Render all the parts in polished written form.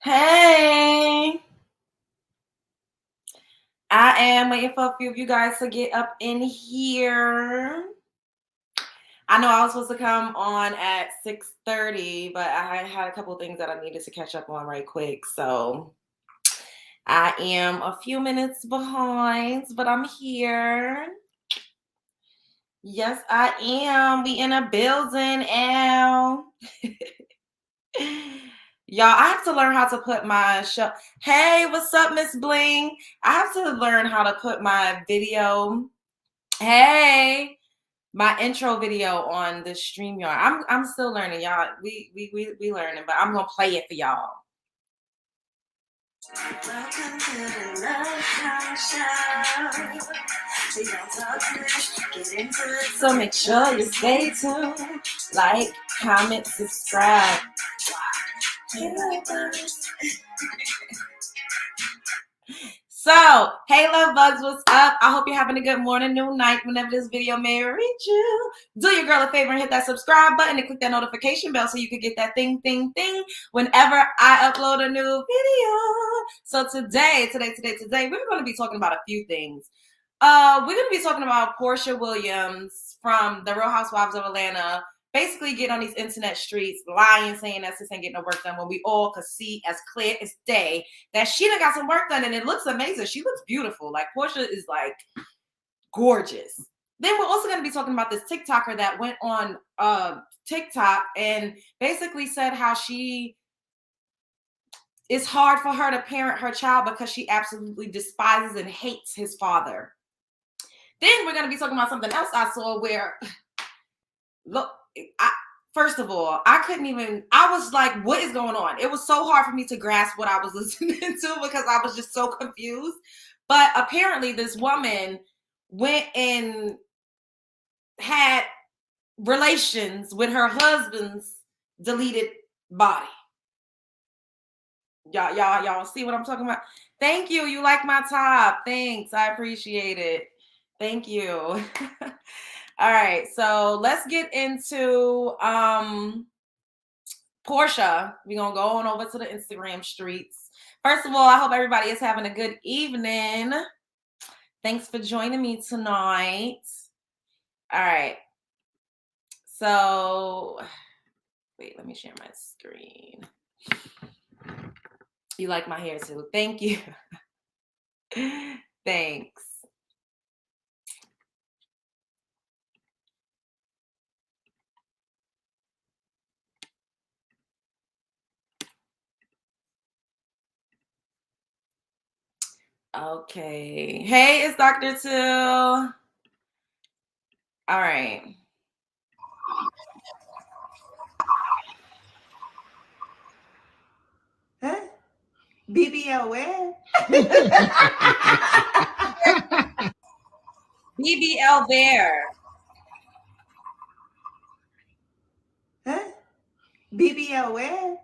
Hey, I am waiting for a few of you guys to get up in here. I know I was supposed to come on at 6:30, but I had a couple of things that I needed to catch up on right quick. So I am a few minutes behind, but I'm here. Yes, I am. We in a building, Al. Y'all, I have to learn how to put my show. Hey, what's up, Miss Bling? I have to learn how to put my video. Hey, my intro video on the StreamYard. I'm still learning, y'all. We learning, but I'm gonna play it for y'all. Welcome to the Love Show. We don't talk much, get into it. So make sure you stay tuned. Like, comment, subscribe. So, hey, love bugs, what's up? I hope you're having a good morning, noon, night, whenever this video may reach you. Do your girl a favor and hit that subscribe button and click that notification bell so you can get that thing whenever I upload a new video. So today, we're going to be talking about a few things. We're going to be talking about Portia Williams from The Real Housewives of Atlanta. Basically get on these internet streets lying, saying that sis ain't getting no work done when we all could see as clear as day that she done got some work done and it looks amazing. She looks beautiful. Like Portia is like gorgeous. Then we're also going to be talking about this TikToker that went on TikTok and basically said how it's hard for her to parent her child because she absolutely despises and hates his father. Then we're going to be talking about something else I saw where, look, first of all, I was like, what is going on? It was so hard for me to grasp what I was listening to because I was just so confused. But apparently this woman went and had relations with her husband's deleted body. Y'all see what I'm talking about? Thank you. You like my top. Thanks. I appreciate it. Thank you. All right, so let's get into Portia. We're gonna go on over to the Instagram streets. First of all, I hope everybody is having a good evening. Thanks for joining me tonight. All right. So wait, let me share my screen. You like my hair too. Thank you. Thanks. Okay. Hey, it's Dr. Two. All right. Huh? BBL where? BBL there. Huh? BBL where?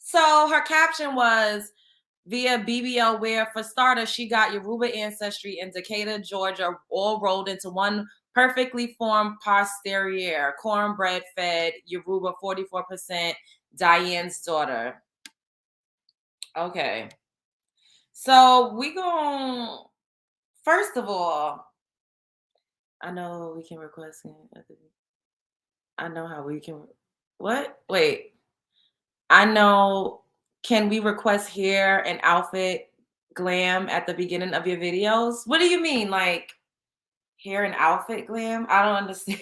So her caption was, via BBL wear. For starters, she got Yoruba ancestry in Decatur, Georgia, all rolled into one perfectly formed posterior, cornbread fed, Yoruba 44%, Diane's daughter. Okay. So we going first of all, I know we can request I know how we can what? Wait. I know, can we request hair and outfit glam at the beginning of your videos? What do you mean, like hair and outfit glam? I don't understand.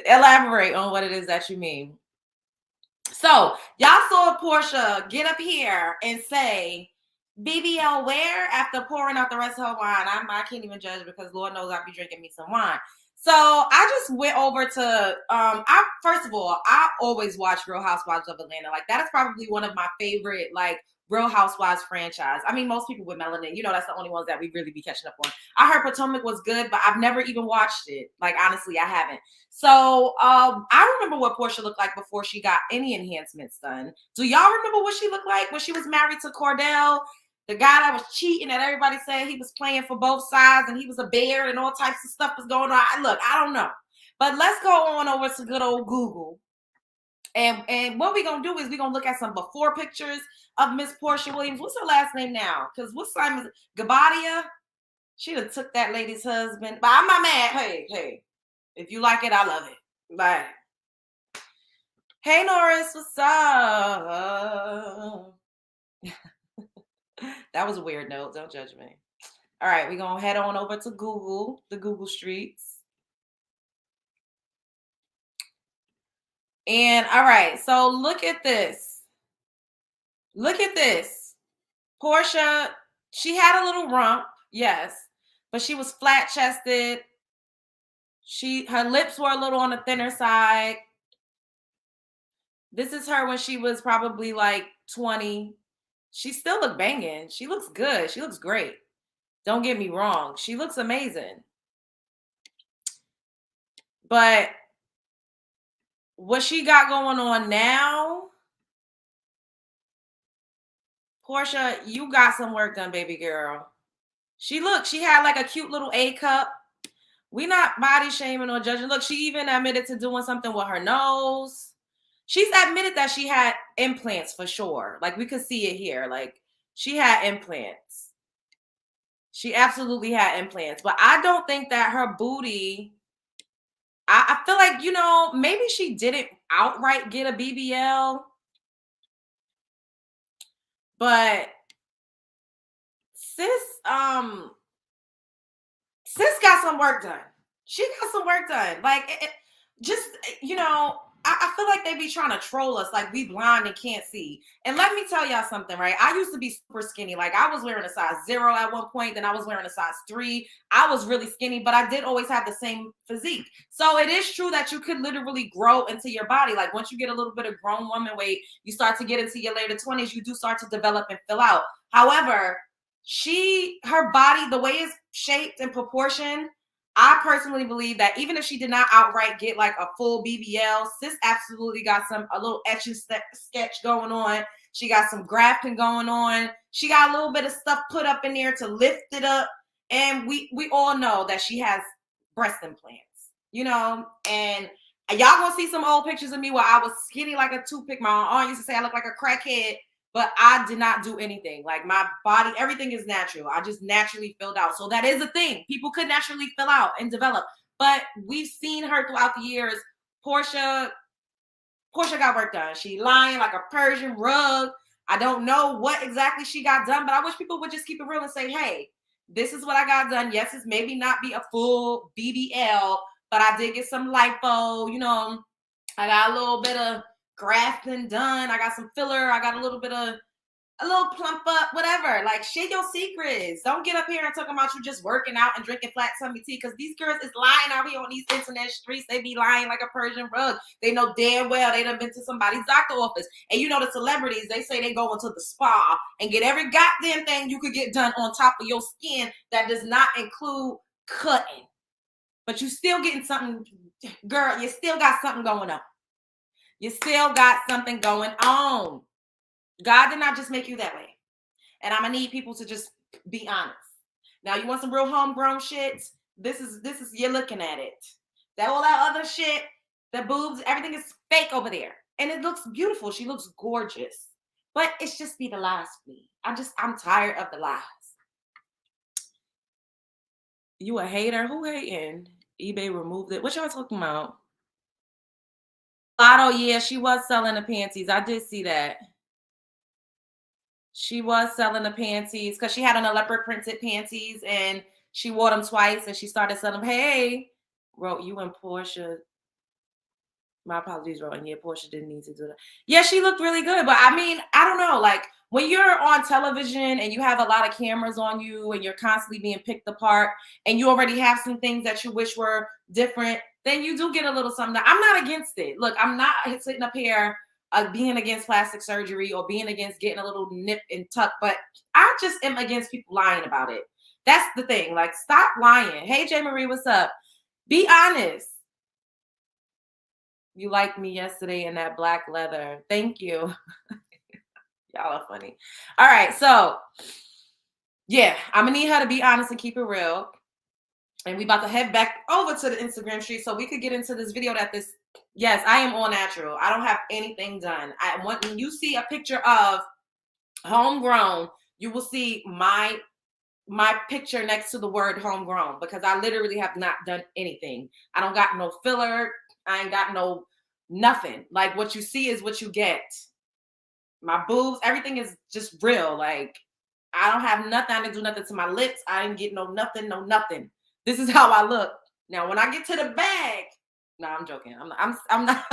Elaborate on what it is that you mean. So y'all saw Portia get up here and say, BBL where after pouring out the rest of her wine. I can't even judge because Lord knows I'll be drinking me some wine. So I just went over to first of all, I always watch Real Housewives of Atlanta. Like that is probably one of my favorite like Real Housewives franchise. I mean, most people with melanin, that's the only ones that we really be catching up on. I heard Potomac was good, but I've never even watched it. Like honestly, I haven't. So I remember what Portia looked like before she got any enhancements done. Do y'all remember what she looked like when she was married to Cordell? The guy that was cheating that everybody said he was playing for both sides and he was a bear and all types of stuff was going on. Look, I don't know. But let's go on over to good old Google And what we're gonna do is we're gonna look at some before pictures of Miss Portia Williams. What's her last name now? Because what's Simon Gabadia? She done took that lady's husband. But I'm not mad. Hey, if you like it, I love it. Bye. Hey Norris, what's up? That was a weird note. Don't judge me. All right, we're gonna head on over to Google, the Google streets. And all right, so look at this. Look at this. Portia, she had a little rump, yes, but she was flat chested. Her lips were a little on the thinner side. This is her when she was probably like 20. She still look banging. She looks good. She looks great. Don't get me wrong. She looks amazing. But what she got going on now, Portia, you got some work done, baby girl. She had like a cute little A cup. We not body shaming or judging. Look, she even admitted to doing something with her nose. She's admitted that she had implants for sure. Like we could see it here. Like she had implants. She absolutely had implants. But I don't think that her booty, I feel like, maybe she didn't outright get a BBL. But sis got some work done. She got some work done. Like, I feel like they be trying to troll us like we blind and can't see. And let me tell y'all something, right? I used to be super skinny. Like, I was wearing a size 0 at one point. Then I was wearing a size 3. I was really skinny, but I did always have the same physique. So it is true that you could literally grow into your body. Like, once you get a little bit of grown woman weight, you start to get into your later 20s, you do start to develop and fill out. However, her body, the way it's shaped and proportioned, I personally believe that even if she did not outright get like a full BBL, sis absolutely got a little etching sketch going on. She got some grafting going on. She got a little bit of stuff put up in there to lift it up. And we all know that she has breast implants, and y'all gonna see some old pictures of me where I was skinny like a toothpick. My aunt used to say I look like a crackhead. But I did not do anything. Like my body, everything is natural. I just naturally filled out. So that is a thing. People could naturally fill out and develop. But we've seen her throughout the years. Portia got work done. She lying like a Persian rug. I don't know what exactly she got done, but I wish people would just keep it real and say, hey, this is what I got done. Yes, it's maybe not be a full BBL, but I did get some lipo. I got a little bit of grafting done. I got some filler. I got a little plump up, whatever. Like, share your secrets. Don't get up here and talking about you just working out and drinking flat tummy tea, because these girls is lying out here on these internet streets. They be lying like a Persian rug. They know damn well they done been to somebody's doctor office. And the celebrities, they say they go into the spa and get every goddamn thing you could get done on top of your skin that does not include cutting. But you still getting something, girl, you still got something going on. You still got something going on. God did not just make you that way. And I'm gonna need people to just be honest. Now, you want some real homegrown shit? This is you're looking at it. All that other shit, the boobs, everything is fake over there. And it looks beautiful. She looks gorgeous. But it's just be the lies for me. I'm tired of the lies. You a hater? Who hating? eBay removed it. What y'all talking about? Lotto, yeah, she was selling the panties. I did see that. She was selling the panties because she had on the leopard printed panties and she wore them twice and she started selling them. Hey, wrote you and Portia. My apologies, wrote, yeah, Portia didn't need to do that. Yeah, she looked really good. But I mean, I don't know. Like, when you're on television and you have a lot of cameras on you and you're constantly being picked apart and you already have some things that you wish were different, then you do get a little something. I'm not against it. Look, I'm not sitting up here being against plastic surgery or being against getting a little nip and tuck, but I just am against people lying about it. That's the thing. Like, stop lying. Hey, J. Marie, what's up? Be honest. You liked me yesterday in that black leather. Thank you. Y'all are funny. All right. So, yeah, I'm going to need her to be honest and keep it real. And we about to head back over to the Instagram street so we could get into this video that this Yes, I am all natural. I don't have anything done. When you see a picture of homegrown, you will see my picture next to the word homegrown, because I literally have not done anything. I don't got no filler. I ain't got no nothing. Like, what you see is what you get. My boobs, everything is just real. Like, I don't have nothing. I didn't do nothing to my lips. I didn't get no nothing, no nothing. This is how I look. Now, when I get to the bag, no, I'm joking. I'm not,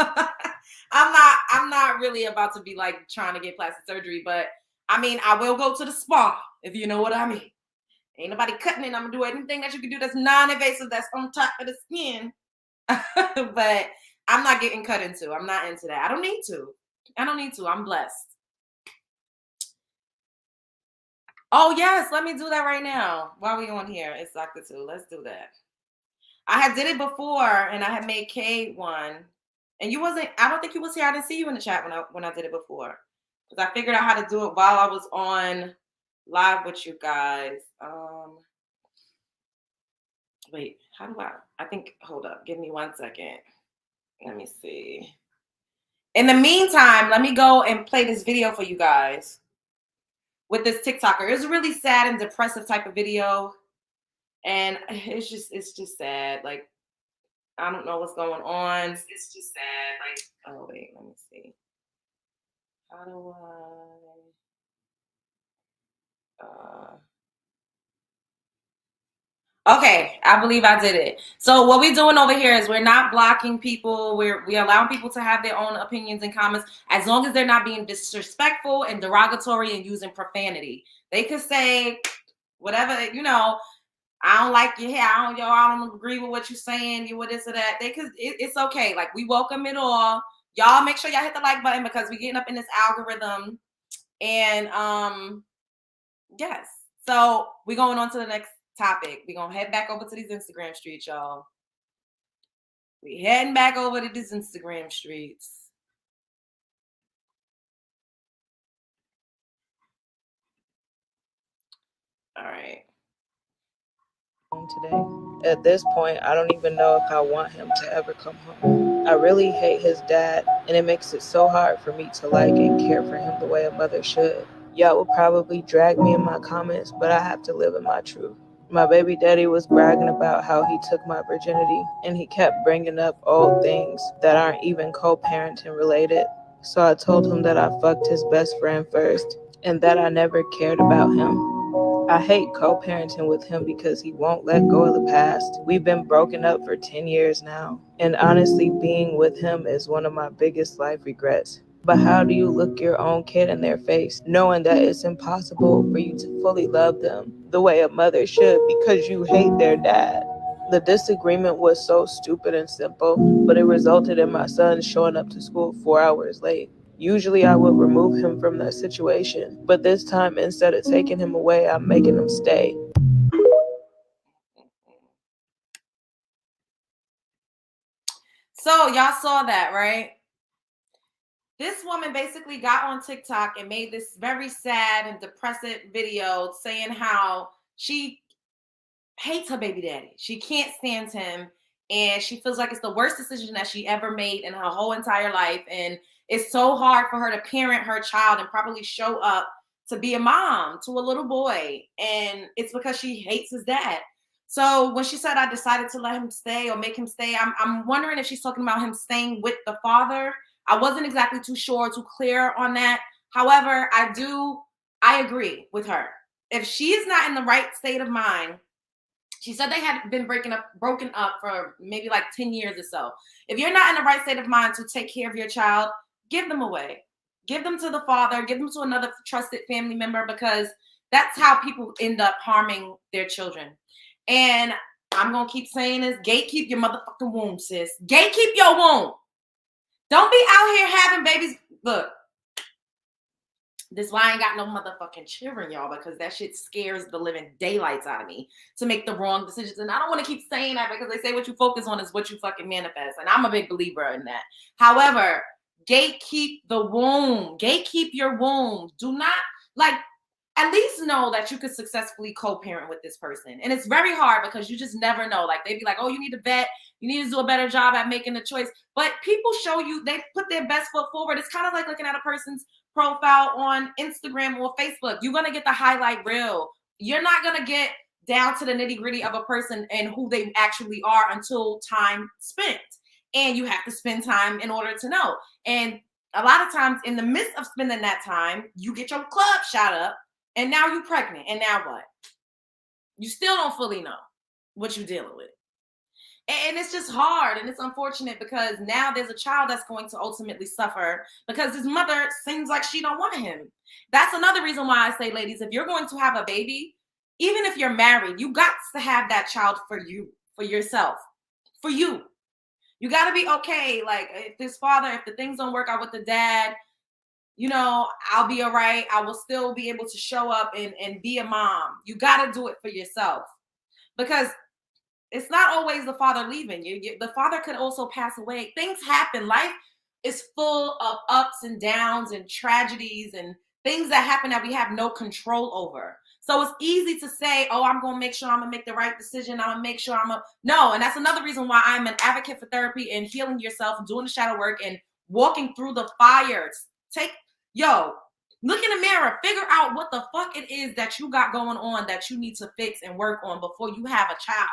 I'm not really about to be like trying to get plastic surgery, but I mean, I will go to the spa, if you know what I mean. Ain't nobody cutting it. I'm gonna do anything that you can do that's non-invasive, that's on top of the skin. But I'm not getting cut into. I'm not into that. I don't need to. I don't need to. I'm blessed. Oh yes, let me do that right now. While we on here, it's Dr. 2. Let's do that. I had did it before, and I had made K one, and you wasn't. I don't think you was here. I didn't see you in the chat when I did it before, because I figured out how to do it while I was on live with you guys. Wait, how do I think, hold up, give me 1 second. Let me see. In the meantime, let me go and play this video for you guys with this TikToker. It was a really sad and depressive type of video. And it's just sad. Like, I don't know what's going on. It's just sad. Like, oh wait, let me see. How do I Okay, I believe I did it. So what we're doing over here is we're not blocking people. We allowing people to have their own opinions and comments, as long as they're not being disrespectful and derogatory and using profanity. They could say whatever, I don't like your hair. I don't agree with what you're saying. You this or that. It's okay. Like, we welcome it all. Y'all make sure y'all hit the like button, because we're getting up in this algorithm. And yes. So we're going on to the next topic. We're gonna head back over to these Instagram streets, y'all. We heading back over to these Instagram streets. All right. Today. At this point, I don't even know if I want him to ever come home. I really hate his dad, and it makes it so hard for me to like and care for him the way a mother should. Y'all will probably drag me in my comments, but I have to live in my truth. My baby daddy was bragging about how he took my virginity, and he kept bringing up old things that aren't even co-parenting related. So I told him that I fucked his best friend first, and that I never cared about him. I hate co-parenting with him because he won't let go of the past. We've been broken up for 10 years now, and honestly, being with him is one of my biggest life regrets. But how do you look your own kid in their face, knowing that it's impossible for you to fully love them the way a mother should because you hate their dad? The disagreement was so stupid and simple, but it resulted in my son showing up to school 4 hours late. Usually I would remove him from that situation, but this time, instead of taking him away, I'm making him stay. So y'all saw that, right? This woman basically got on TikTok and made this very sad and depressive video saying how she hates her baby daddy. She can't stand him, and she feels like it's the worst decision that she ever made in her whole entire life. And it's so hard for her to parent her child and properly show up to be a mom to a little boy. And it's because she hates his dad. So when she said, I decided to let him stay or make him stay, I'm wondering if she's talking about him staying with the father. I wasn't exactly too clear on that. However, I agree with her. If she is not in the right state of mind, she said they had been broken up for maybe like 10 years or so. If you're not in the right state of mind to take care of your child, give them away. Give them to the father, give them to another trusted family member, because that's how people end up harming their children. And I'm going to keep saying this, gatekeep your motherfucking womb, sis. Gatekeep your womb. Don't be out here having babies. Look, this is why I ain't got no motherfucking children, y'all, because that shit scares the living daylights out of me to make the wrong decisions. And I don't want to keep saying that, because they say what you focus on is what you fucking manifest. And I'm a big believer in that. However, gatekeep the womb. Gatekeep your womb. Do not, like, at least know that you could successfully co-parent with this person. And it's very hard because you just never know. Like they be like, oh, you need to vet, you need to do a better job at making the choice. But people show you, they put their best foot forward. It's kind of like looking at a person's profile on Instagram or Facebook. You're gonna get the highlight reel. You're not gonna get down to the nitty-gritty of a person and who they actually are until time spent. And you have to spend time in order to know. And a lot of times in the midst of spending that time, you get your club shot up and now you're pregnant. And now what? You still don't fully know what you're dealing with. And it's just hard and it's unfortunate because now there's a child that's going to ultimately suffer because his mother seems like she don't want him. That's another reason why I say, ladies, if you're going to have a baby, even if you're married, you got to have that child for you, for yourself, for you. You got to be okay. Like if this father, if the things don't work out with the dad, you know, I'll be all right. I will still be able to show up and be a mom. You got to do it for yourself because it's not always the father leaving you. The father could also pass away. Things happen. Life is full of ups and downs and tragedies and things that happen that we have no control over. So it's easy to say, oh, I'm going to make sure I'm going to make the right decision. I'm going to make sure no. And that's another reason why I'm an advocate for therapy and healing yourself and doing the shadow work and walking through the fires. Look in the mirror, figure out what the fuck it is that you got going on that you need to fix and work on before you have a child.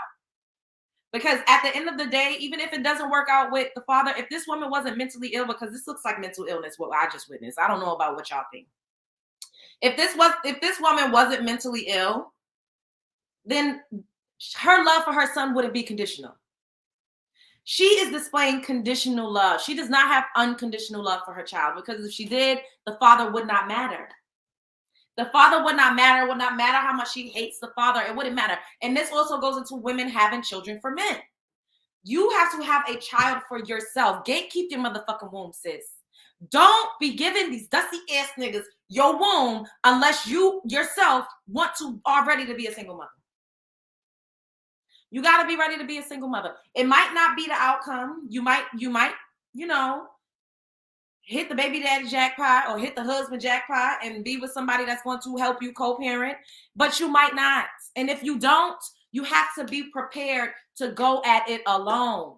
Because at the end of the day, even if it doesn't work out with the father, if this woman wasn't mentally ill, because this looks like mental illness, what I just witnessed. I don't know about what y'all think. If this woman wasn't mentally ill, then her love for her son wouldn't be conditional. She is displaying conditional love. She does not have unconditional love for her child because if she did, the father would not matter. The father would not matter. It would not matter how much she hates the father. It wouldn't matter. And this also goes into women having children for men. You have to have a child for yourself. Gatekeep your motherfucking womb, sis. Don't be giving these dusty ass niggas your womb unless you yourself are ready to be a single mother. You got to be ready to be a single mother. It might not be the outcome. You might, hit the baby daddy jackpot or hit the husband jackpot and be with somebody that's going to help you co-parent, but you might not. And if you don't, you have to be prepared to go at it alone.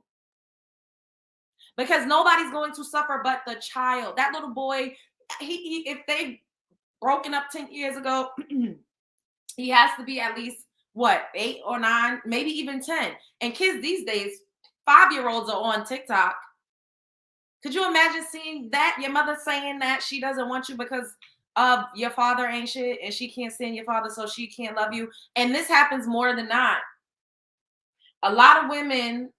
Because nobody's going to suffer but the child. That little boy, if they broken up 10 years ago, he has to be at least, 8 or 9, maybe even 10. And kids these days, 5-year-olds are on TikTok. Could you imagine seeing that? Your mother saying that she doesn't want you because of your father ain't shit and she can't stand your father, so she can't love you. And this happens more than not. A lot of women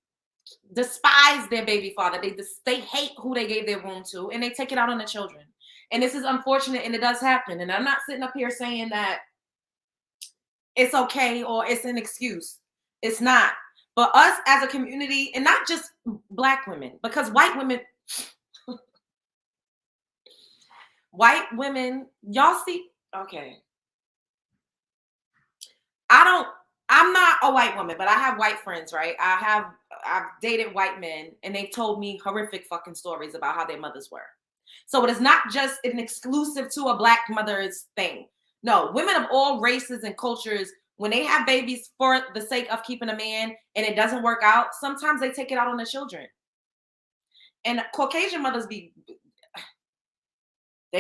despise their baby father. They hate who they gave their womb to, and they take it out on the children. And this is unfortunate, and it does happen. And I'm not sitting up here saying that it's okay or it's an excuse. It's not. But us as a community, and not just Black women, because white women, y'all see, okay. I'm not a white woman, but I have white friends, right? I've dated white men and they've told me horrific fucking stories about how their mothers were. So it is not just an exclusive to a Black mother's thing. No, women of all races and cultures, when they have babies for the sake of keeping a man and it doesn't work out, sometimes they take it out on the children. And Caucasian mothers they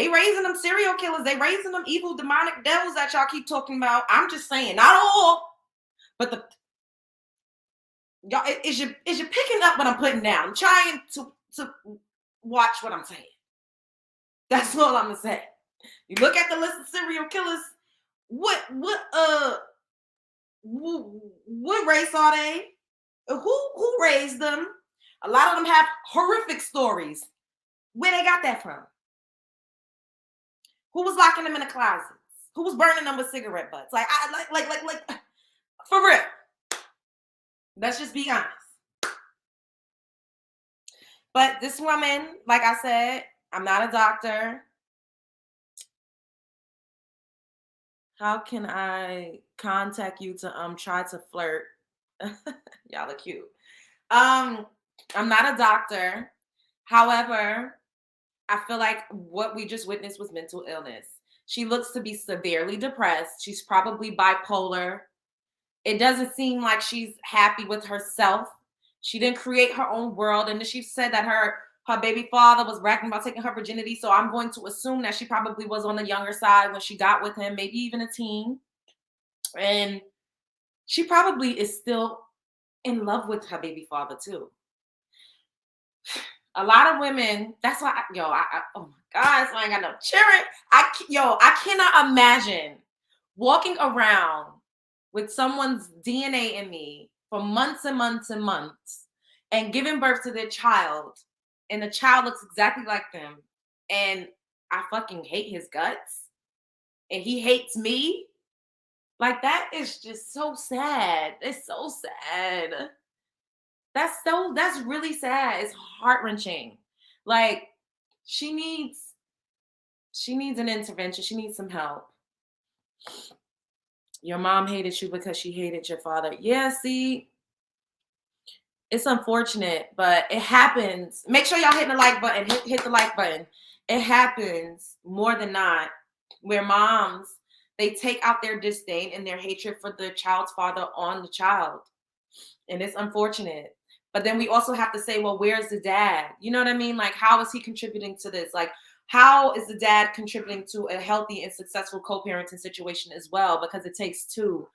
raising them serial killers. They raising them evil demonic devils that y'all keep talking about. I'm just saying, not all. But y'all, is you picking up what I'm putting down? I'm trying to watch what I'm saying. That's all I'm gonna say. You look at the list of serial killers. What race are they? Who raised them? A lot of them have horrific stories. Where they got that from? Who was locking them in the closets? Who was burning them with cigarette butts? Like for real. Let's just be honest. But this woman, like I said, I'm not a doctor. How can I contact you to try to flirt? Y'all are cute. I'm not a doctor. However, I feel like what we just witnessed was mental illness. She looks to be severely depressed. She's probably bipolar. It doesn't seem like she's happy with herself. She didn't create her own world. And then she said that her baby father was bragging about taking her virginity. So I'm going to assume that she probably was on the younger side when she got with him, maybe even a teen. And she probably is still in love with her baby father too. A lot of women, that's why, oh my God, so I ain't got no children. I cannot imagine walking around with someone's DNA in me for months and months and months and giving birth to their child, and the child looks exactly like them, and I fucking hate his guts, and he hates me. Like, that is just so sad. It's so sad. That's really sad. It's heart-wrenching. Like, she needs an intervention. She needs some help. Your mom hated you because she hated your father. Yeah, see, it's unfortunate, but it happens. Make sure y'all hit the like button. Hit the like button. It happens more than not where moms, they take out their disdain and their hatred for the child's father on the child. And it's unfortunate. But then we also have to say, well, where's the dad? You know what I mean? Like, how is he contributing to this? Like, how is the dad contributing to a healthy and successful co-parenting situation as well? Because it takes two.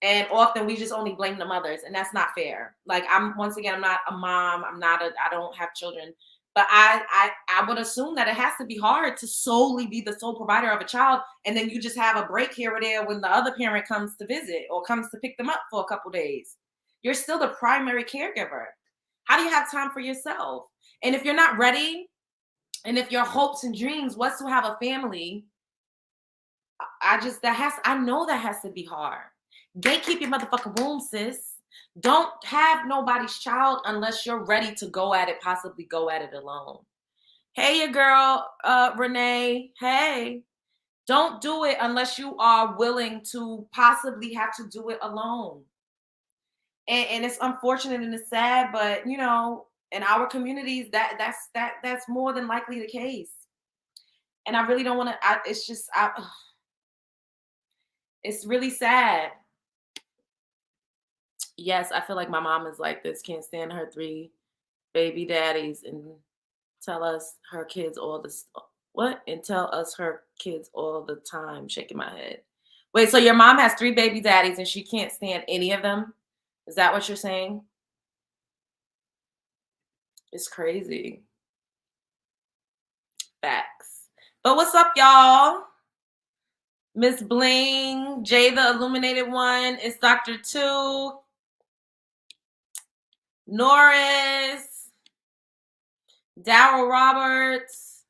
And often we just only blame the mothers, and that's not fair. Like, I'm not a mom. I don't have children. But I would assume that it has to be hard to solely be the sole provider of a child, and then you just have a break here or there when the other parent comes to visit or comes to pick them up for a couple days. You're still the primary caregiver. How do you have time for yourself? And if you're not ready, and if your hopes and dreams was to have a family, I know that has to be hard. Gatekeep your motherfucking womb, sis. Don't have nobody's child unless you're ready to go at it, possibly go at it alone. Hey, your girl, Renee. Hey, don't do it unless you are willing to possibly have to do it alone. And it's unfortunate and it's sad, but you know, in our communities, that's more than likely the case. And I really don't want to. It's really sad. Yes, I feel like my mom is like this. Can't stand her 3 baby daddies and tell us her kids all this. What? And tell us her kids all the time. Shaking my head. Wait, so your mom has 3 baby daddies and she can't stand any of them? Is that what you're saying? It's crazy. Facts. But what's up, y'all? Miss Bling, Jay the Illuminated One, it's Dr. Two, Norris, Daryl Roberts,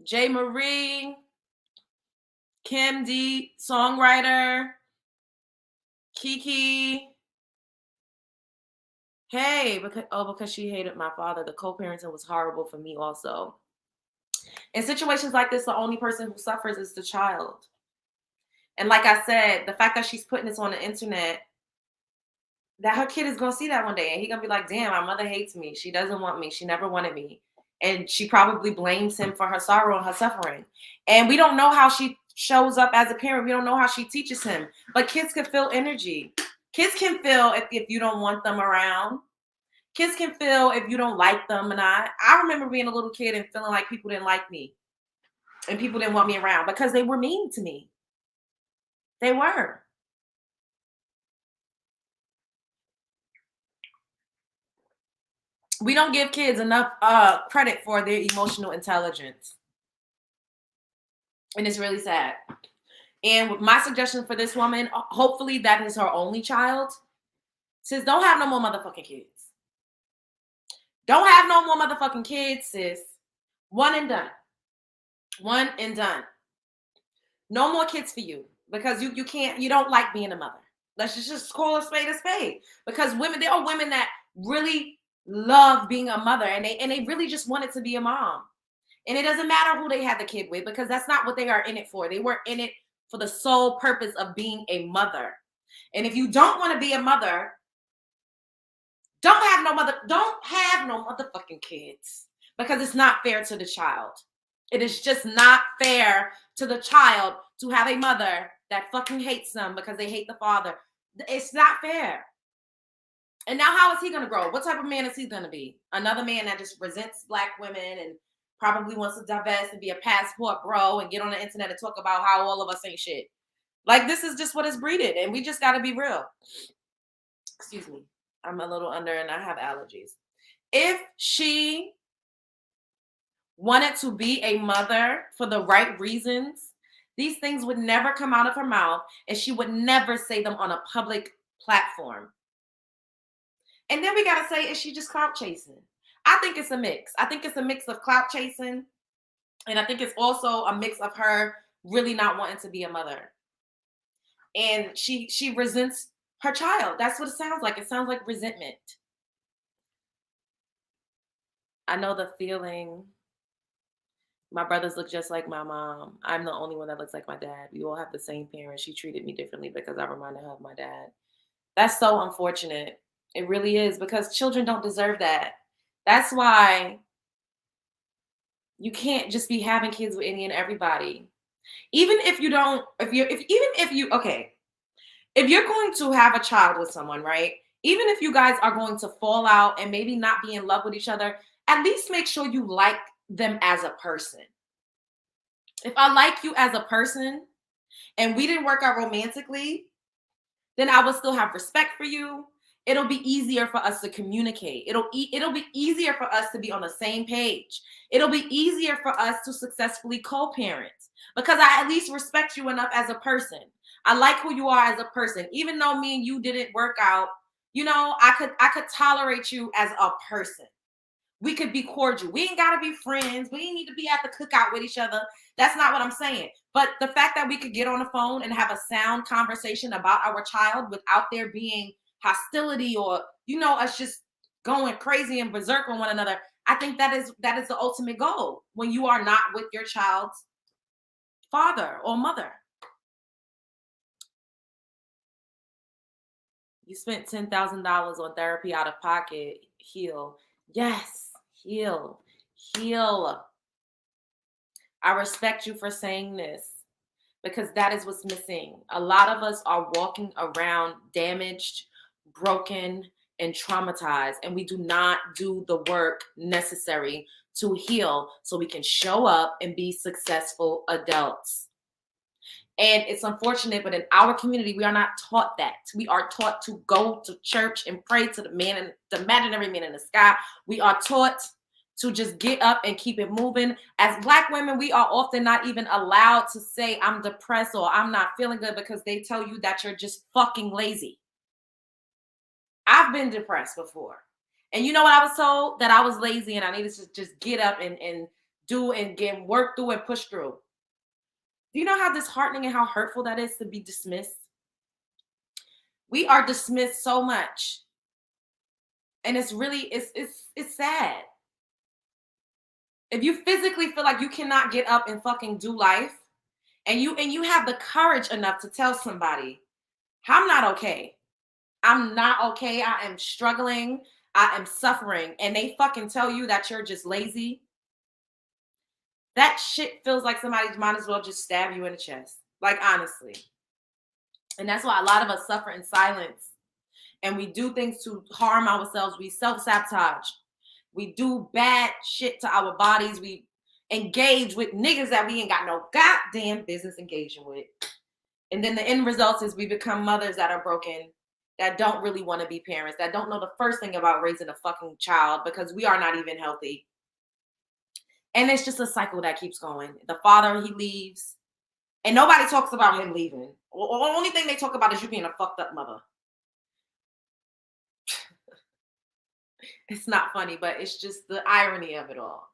J. Marie, Kim D, songwriter, Kiki. Hey, because she hated my father. The co-parenting was horrible for me also. In situations like this, the only person who suffers is the child. And like I said, the fact that she's putting this on the internet, that her kid is going to see that one day. And he's going to be like, damn, my mother hates me. She doesn't want me. She never wanted me. And she probably blames him for her sorrow and her suffering. And we don't know how she shows up as a parent. We don't know how she teaches him. But kids can feel energy. Kids can feel if you don't want them around. Kids can feel if you don't like them. And I remember being a little kid and feeling like people didn't like me. And people didn't want me around because they were mean to me. They were. We don't give kids enough credit for their emotional intelligence. And it's really sad. And my suggestion for this woman, hopefully that is her only child, sis, don't have no more motherfucking kids. Don't have no more motherfucking kids, sis. One and done. One and done. No more kids for you because you don't like being a mother. Let's just call a spade. Because there are women that really love being a mother and they really just wanted to be a mom. And it doesn't matter who they had the kid with because that's not what they are in it for. They were in it for the sole purpose of being a mother. And if you don't want to be a mother, don't have no motherfucking kids because it's not fair to the child. It is just not fair to the child to have a mother that fucking hates them because they hate the father. It's not fair. And now how is he going to grow? What type of man is he going to be? Another man that just resents black women and probably wants to divest and be a passport bro and get on the internet and talk about how all of us ain't shit. Like, this is just what is breeded, and we just got to be real. Excuse me. I'm a little under and I have allergies. If she wanted to be a mother for the right reasons, these things would never come out of her mouth, and she would never say them on a public platform. And then we got to say, is she just clout chasing? I think it's a mix. I think it's a mix of clout chasing, and I think it's also a mix of her really not wanting to be a mother. And she resents her child. That's what it sounds like. It sounds like resentment. I know the feeling. My brothers look just like my mom. I'm the only one that looks like my dad. We all have the same parents. She treated me differently because I reminded her of my dad. That's so unfortunate. It really is, because children don't deserve that. That's why you can't just be having kids with any and everybody. Even if you don't, okay, if you're going to have a child with someone, right? Even if you guys are going to fall out and maybe not be in love with each other, at least make sure you like them as a person. If I like you as a person and we didn't work out romantically, then I will still have respect for you. It'll be easier for us to communicate. It'll be easier for us to be on the same page. It'll be easier for us to successfully co-parent because I at least respect you enough as a person. I like who you are as a person. Even though me and you didn't work out, I could tolerate you as a person. We could be cordial. We ain't got to be friends. We ain't need to be at the cookout with each other. That's not what I'm saying. But the fact that we could get on the phone and have a sound conversation about our child without there being hostility or, us just going crazy and berserk on one another, I think that is the ultimate goal when you are not with your child's father or mother. You spent $10,000 on therapy out of pocket. Heal. Yes, heal. I respect you for saying this because that is what's missing. A lot of us are walking around damaged, broken, and traumatized, and we do not do the work necessary to heal so we can show up and be successful adults. And it's unfortunate, but in our community, we are not taught that. We are taught to go to church and pray to the imaginary man in the sky. We are taught to just get up and keep it moving. As Black women, we are often not even allowed to say, I'm depressed or I'm not feeling good, because they tell you that you're just fucking lazy. I've been depressed before. And you know what I was told? That I was lazy and I needed to just get up and do and get work through and push through. Do you know how disheartening and how hurtful that is to be dismissed? We are dismissed so much. And it's really, it's sad. If you physically feel like you cannot get up and fucking do life, and you have the courage enough to tell somebody, I'm not okay. I'm not okay. I am struggling. I am suffering. And they fucking tell you that you're just lazy. That shit feels like somebody might as well just stab you in the chest. Like, honestly. And that's why a lot of us suffer in silence. And we do things to harm ourselves. We self-sabotage. We do bad shit to our bodies. We engage with niggas that we ain't got no goddamn business engaging with. And then the end result is we become mothers that are broken, that don't really want to be parents, that don't know the first thing about raising a fucking child because we are not even healthy. And it's just a cycle that keeps going. The father, he leaves, and nobody talks about him leaving. The only thing they talk about is you being a fucked up mother. It's not funny, but it's just the irony of it all.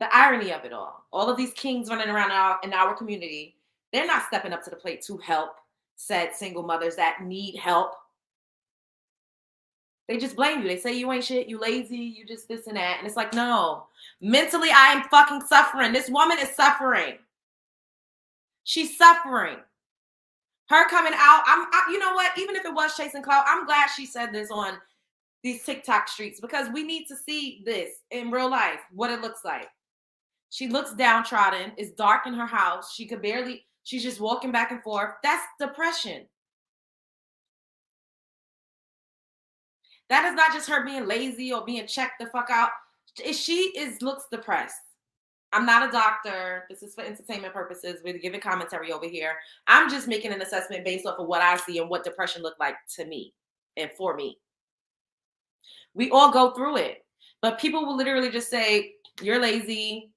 The irony of it all. All of these kings running around in our community, they're not stepping up to the plate to help said single mothers that need help. They just blame you. They say you ain't shit, you lazy, you just this and that. And it's like, no. Mentally, I am fucking suffering. This woman is suffering. She's suffering. Her coming out, you know what? Even if it was chasing clout, I'm glad she said this on these TikTok streets, because we need to see this in real life, what it looks like. She looks downtrodden. It's dark in her house. She's just walking back and forth. That's depression. That is not just her being lazy or being checked the fuck out. Looks depressed. I'm not a doctor. This is for entertainment purposes. We're giving commentary over here. I'm just making an assessment based off of what I see and what depression looked like to me and for me. We all go through it. But people will literally just say, you're lazy.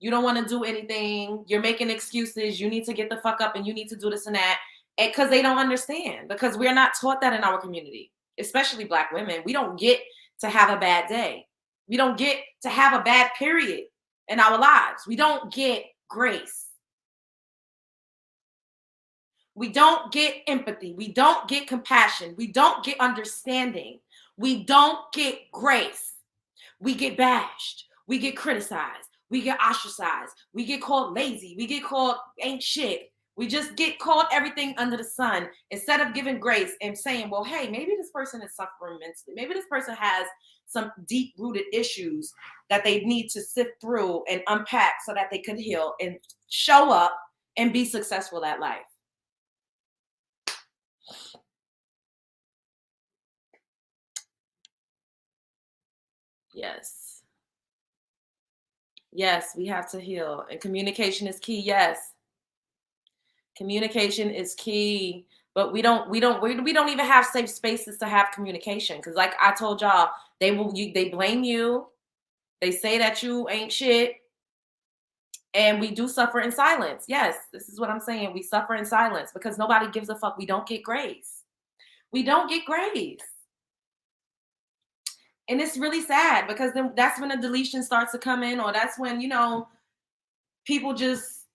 You don't want to do anything. You're making excuses. You need to get the fuck up and you need to do this and that. Because they don't understand. Because we're not taught that in our community, especially Black women. We don't get to have a bad day. We don't get to have a bad period in our lives. We don't get grace. We don't get empathy. We don't get compassion. We don't get understanding. We don't get grace. We get bashed. We get criticized. We get ostracized. We get called lazy. We get called ain't shit. We just get called everything under the sun instead of giving grace and saying, well, hey, maybe this person is suffering mentally. Maybe this person has some deep-rooted issues that they need to sift through and unpack so that they could heal and show up and be successful at life. Yes. Yes, we have to heal. And communication is key. Yes. Communication is key. But we don't even have safe spaces to have communication. Because like I told y'all, they blame you. They say that you ain't shit. And we do suffer in silence. Yes, this is what I'm saying. We suffer in silence because nobody gives a fuck. We don't get grace. We don't get grace. And it's really sad because then that's when the deletion starts to come in, or that's when, people just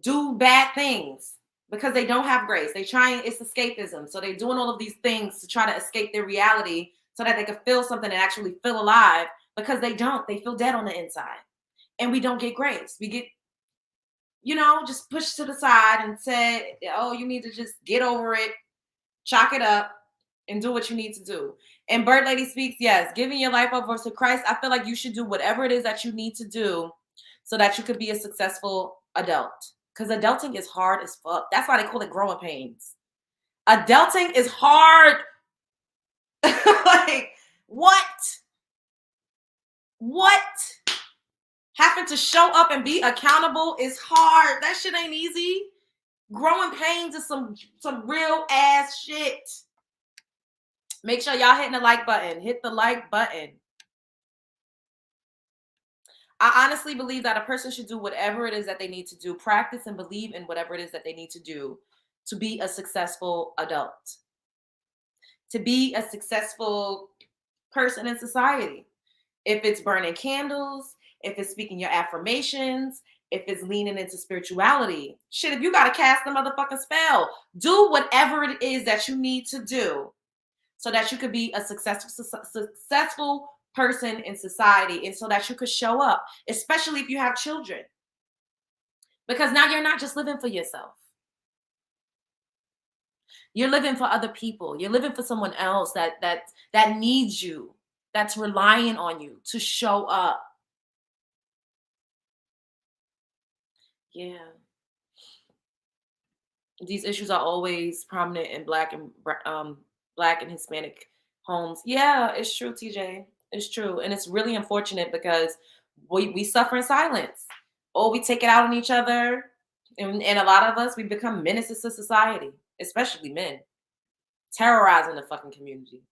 do bad things because they don't have grace. It's escapism. So they're doing all of these things to try to escape their reality so that they can feel something and actually feel alive, because they don't. They feel dead on the inside. And we don't get grace. We get, just pushed to the side and said, oh, you need to just get over it, chalk it up, and do what you need to do. And Bird Lady Speaks, yes, giving your life over to Christ. I feel like you should do whatever it is that you need to do so that you could be a successful adult. Because adulting is hard as fuck. That's why they call it growing pains. Adulting is hard. Like, what? What? Having to show up and be accountable is hard. That shit ain't easy. Growing pains is some real ass shit. Make sure y'all hitting the like button. Hit the like button. I honestly believe that a person should do whatever it is that they need to do, practice and believe in whatever it is that they need to do to be a successful adult, to be a successful person in society. If it's burning candles, if it's speaking your affirmations, if it's leaning into spirituality, shit, if you got to cast the motherfucking spell, do whatever it is that you need to do so that you could be a successful person in society, and so that you could show up, especially if you have children. Because now you're not just living for yourself. You're living for other people. You're living for someone else that needs you, that's relying on you to show up. Yeah. These issues are always prominent in Black and Hispanic homes. Yeah, it's true, TJ. It's true. And it's really unfortunate because we suffer in silence. Or we take it out on each other. And a lot of us, we become menaces to society, especially men, terrorizing the fucking community.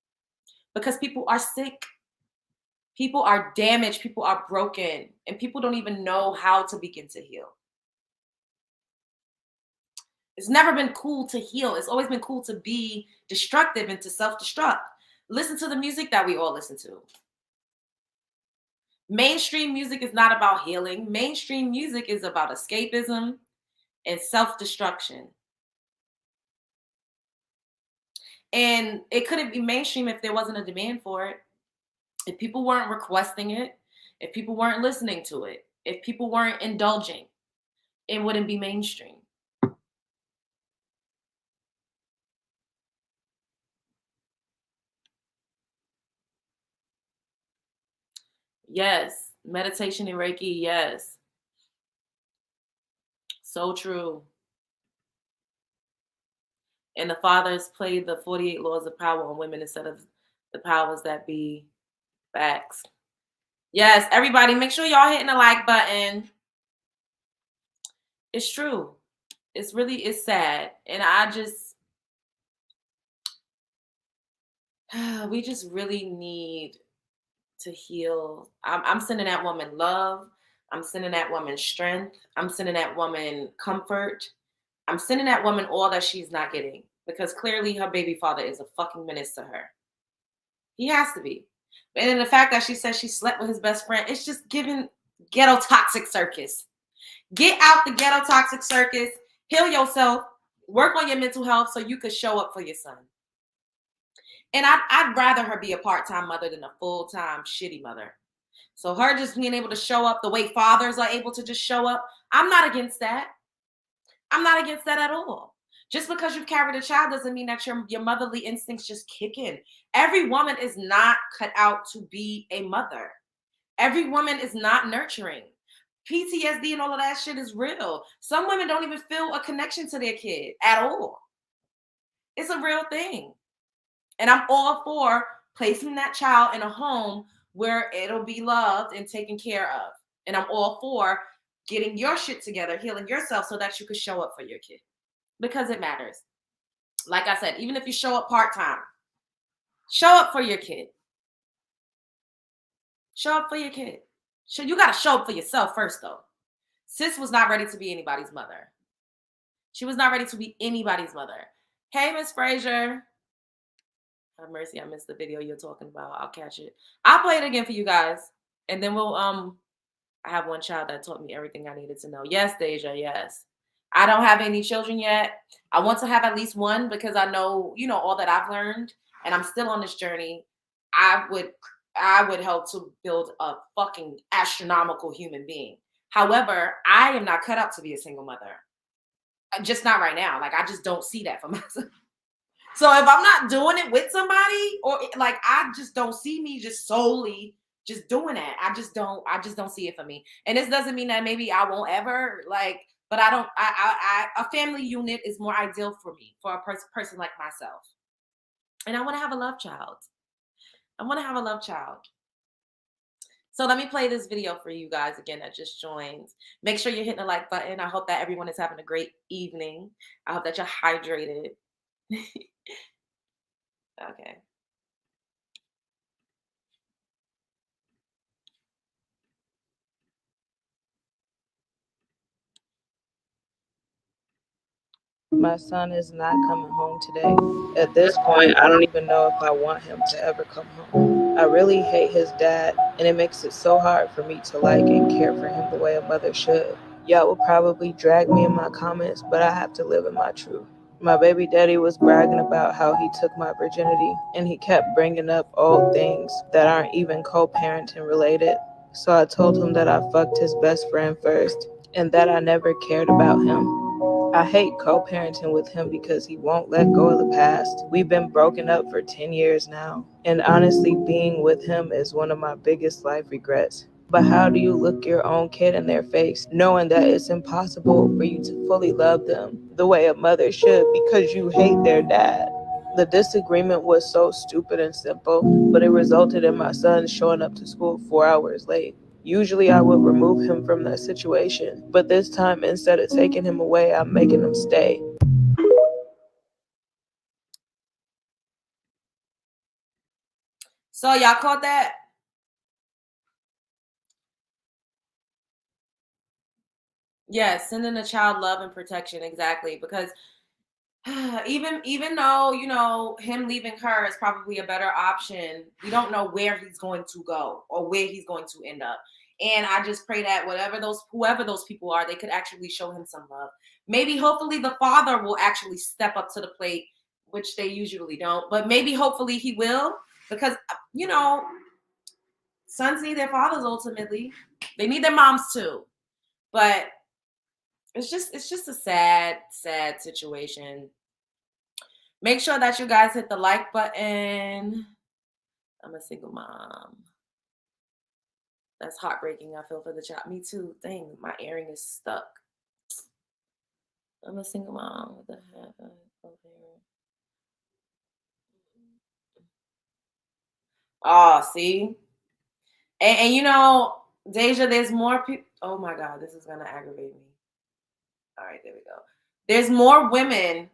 Because people are sick. People are damaged. People are broken. And people don't even know how to begin to heal. It's never been cool to heal. It's always been cool to be destructive and to self-destruct. Listen to the music that we all listen to. Mainstream music is not about healing. Mainstream music is about escapism and self-destruction. And it couldn't be mainstream if there wasn't a demand for it. If people weren't requesting it, if people weren't listening to it, if people weren't indulging, it wouldn't be mainstream. Yes. Meditation and Reiki. Yes. So true. And the fathers play the 48 laws of power on women instead of the powers that be. Facts. Yes, everybody, make sure y'all hitting the like button. It's true. It's sad. And I just we just really need to heal. I'm sending that woman love. I'm sending that woman strength. I'm sending that woman comfort. I'm sending that woman all that she's not getting because clearly her baby father is a fucking menace to her. He has to be. And then the fact that she says she slept with his best friend, it's just giving ghetto toxic circus. Get out the ghetto toxic circus, heal yourself, work on your mental health so you could show up for your son. And I'd rather her be a part-time mother than a full-time shitty mother. So her just being able to show up the way fathers are able to just show up, I'm not against that. I'm not against that at all. Just because you've carried a child doesn't mean that your motherly instincts just kick in. Every woman is not cut out to be a mother. Every woman is not nurturing. PTSD and all of that shit is real. Some women don't even feel a connection to their kid at all. It's a real thing. And I'm all for placing that child in a home where it'll be loved and taken care of. And I'm all for getting your shit together, healing yourself so that you can show up for your kid because it matters. Like I said, even if you show up part-time, show up for your kid. Show up for your kid. So you got to show up for yourself first, though. Sis was not ready to be anybody's mother. She was not ready to be anybody's mother. Hey, Miss Frazier. Have mercy, I missed the video you're talking about. I'll catch it. I'll play it again for you guys. And then we'll I have one child that taught me everything I needed to know. Yes, Deja, yes. I don't have any children yet. I want to have at least one because I know, all that I've learned and I'm still on this journey. I would help to build a fucking astronomical human being. However, I am not cut out to be a single mother. Just not right now. Like I just don't see that for myself. So if I'm not doing it with somebody, or like I just don't see me just solely just doing that. I just don't see it for me. And this doesn't mean that maybe I won't ever but I don't a family unit is more ideal for me, for a person like myself. And I want to have a love child. I want to have a love child. So let me play this video for you guys again that just joined. Make sure you're hitting the like button. I hope that everyone is having a great evening. I hope that you're hydrated. Okay. My son is not coming home today. At this point, I don't even know if I want him to ever come home. I really hate his dad, and it makes it so hard for me to like and care for him the way a mother should. Y'all will probably drag me in my comments, but I have to live in my truth. My baby daddy was bragging about how he took my virginity, and he kept bringing up old things that aren't even co-parenting related. So I told him that I fucked his best friend first, and that I never cared about him. I hate co parenting with him because he won't let go of the past. We've been broken up for 10 years now, and honestly, being with him is one of my biggest life regrets. But how do you look your own kid in their face, knowing that it's impossible for you to fully love them the way a mother should because you hate their dad? The disagreement was so stupid and simple, but it resulted in my son showing up to school 4 hours late. Usually I would remove him from that situation, but this time instead of taking him away, I'm making him stay. So y'all caught that? Yes, sending a child love and protection, exactly. Because even though him leaving her is probably a better option, we don't know where he's going to go or where he's going to end up. And I just pray that whoever those people are, they could actually show him some love. Maybe hopefully the father will actually step up to the plate, which they usually don't. But maybe hopefully he will, because sons need their fathers ultimately. They need their moms too. But it's just a sad, sad situation. Make sure that you guys hit the like button. I'm a single mom. That's heartbreaking. I feel for the child. Me too. Dang, my earring is stuck. I'm a single mom with a half over here. Oh, see? And you know, Deja, there's more people. Oh my God, this is gonna aggravate me. All right, there we go. There's more women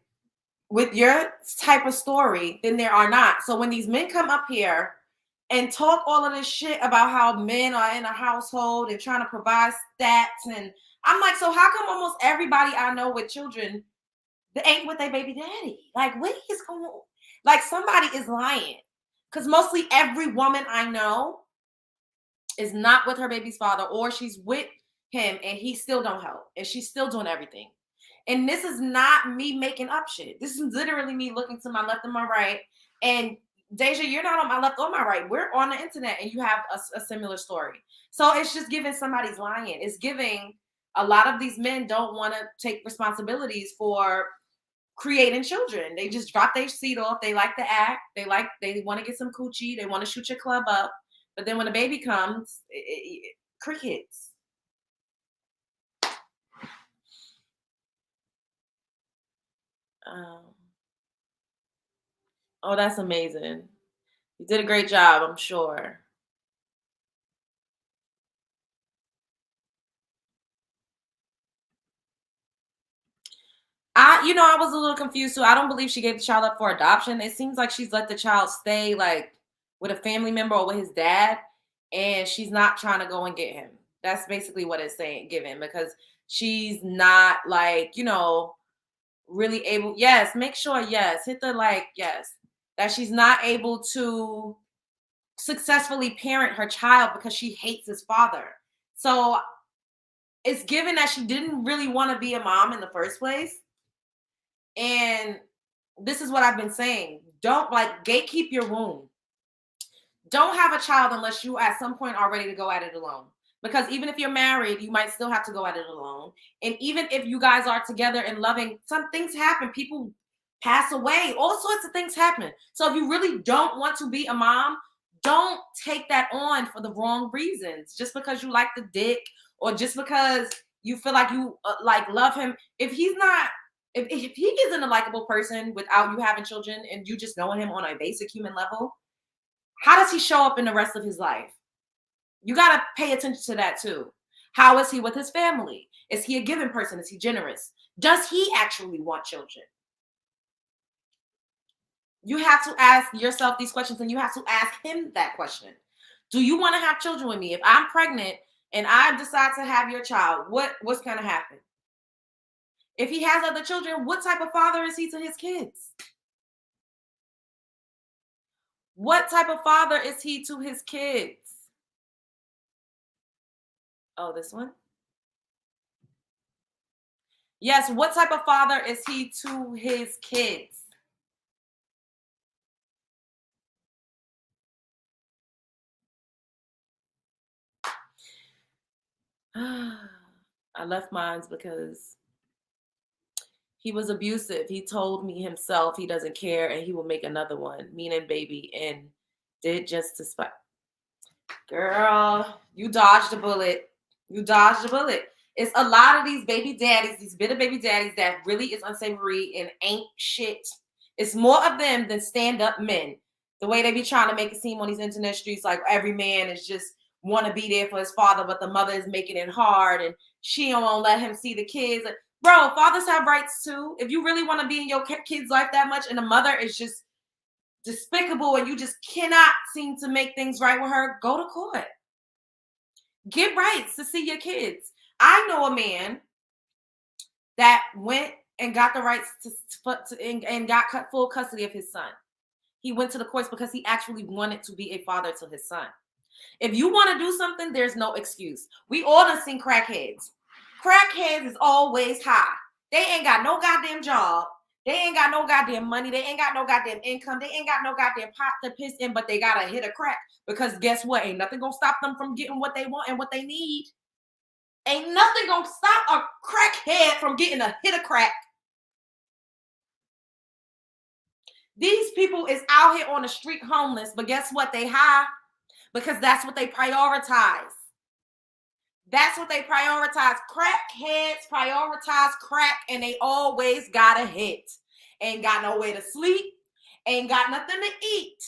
with your type of story than there are not. So when these men come up here and talk all of this shit about how men are in a household and trying to provide stats, and I'm like, so how come almost everybody I know with children they ain't with their baby daddy? Like, what is going on? Like, somebody is lying. Because mostly every woman I know is not with her baby's father, or she's with him and he still don't help and she's still doing everything. And this is not me making up shit. This is literally me looking to my left and my right. And Deja, you're not on my left or my right. We're on the internet and you have a similar story. So it's just giving somebody's lying. It's giving a lot of these men don't want to take responsibilities for creating children. They just drop their seat off. They like to act. They want to get some coochie. They want to shoot your club up. But then when a baby comes, crickets. Um, oh, that's amazing. You did a great job, I'm sure. I was a little confused too. I don't believe she gave the child up for adoption. It seems like she's let the child stay like with a family member or with his dad, and she's not trying to go and get him. That's basically what it's saying, given because she's not like, really able. Yes, make sure, yes, hit the like, yes, that she's not able to successfully parent her child because she hates his father. So it's given that she didn't really want to be a mom in the first place. And this is what I've been saying. Don't like gatekeep your womb. Don't have a child unless you at some point are ready to go at it alone. Because even if you're married, you might still have to go at it alone. And even if you guys are together and loving, some things happen. People pass away. All sorts of things happen. So if you really don't want to be a mom, don't take that on for the wrong reasons. Just because you like the dick or just because you feel like you like love him. If he's not if he isn't a likable person without you having children and you just knowing him on a basic human level, how does he show up in the rest of his life? You got to pay attention to that too. How is he with his family? Is he a giving person? Is he generous? Does he actually want children? You have to ask yourself these questions and you have to ask him that question. Do you want to have children with me? If I'm pregnant and I decide to have your child, what's going to happen? If he has other children, what type of father is he to his kids? What type of father is he to his kids? Oh, this one? Yes, what type of father is he to his kids? I left mines because he was abusive. He told me himself he doesn't care and he will make another one, meaning baby, and did just to spite. Girl, you dodged a bullet. You dodged a bullet. It's a lot of these baby daddies, these bitter baby daddies that really is unsavory and ain't shit. It's more of them than stand-up men. The way they be trying to make it seem on these internet streets like every man is just want to be there for his father, but the mother is making it hard and she don't want to let him see the kids. Bro, fathers have rights too. If you really want to be in your kid's life that much and the mother is just despicable and you just cannot seem to make things right with her, go to court. Get rights to see your kids. I know a man that went and got the rights and got full custody of his son. He went to the courts because he actually wanted to be a father to his son. If you want to do something, there's no excuse. We all done seen crackheads. Crackheads is always high. They ain't got no goddamn job. They ain't got no goddamn money. They ain't got no goddamn income. They ain't got no goddamn pot to piss in, but they gotta hit a crack. Because guess what? Ain't nothing gonna stop them from getting what they want and what they need. Ain't nothing gonna stop a crackhead from getting a hit a crack. These people is out here on the street homeless, but guess what? They high because that's what they prioritize. That's what they prioritize. Crackheads prioritize crack, and they always got a hit. Ain't got no way to sleep, ain't got nothing to eat.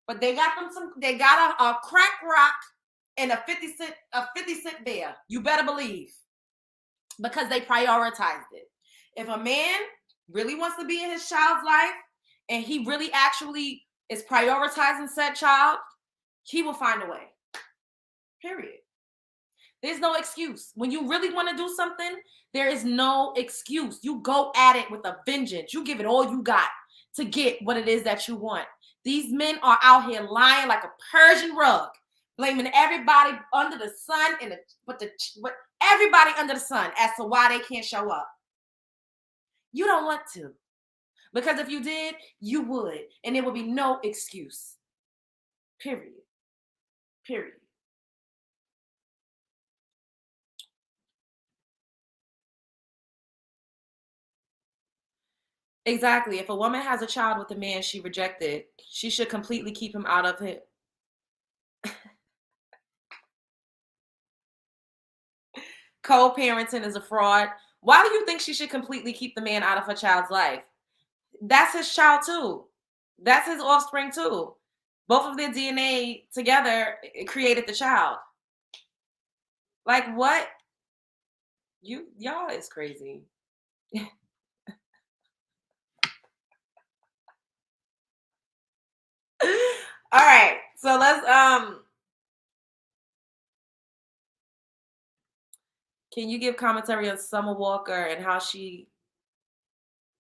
But they got they got a crack rock and a 50 cent bear. You better believe. Because they prioritized it. If a man really wants to be in his child's life and he really actually is prioritizing said child, he will find a way. Period. There's no excuse. When you really want to do something, there is no excuse. You go at it with a vengeance. You give it all you got to get what it is that you want. These men are out here lying like a Persian rug, blaming everybody under the sun and everybody under the sun as to why they can't show up. You don't want to. Because if you did, you would. And there would be no excuse. Period. Period. Exactly. If a woman has a child with a man she rejected, she should completely keep him out of it. Co-parenting is a fraud. Why do you think she should completely keep the man out of her child's life? That's his child too. That's his offspring too. Both of their DNA together created the child. Like what? Y'all is crazy. All right. So let's can you give commentary on Summer Walker and how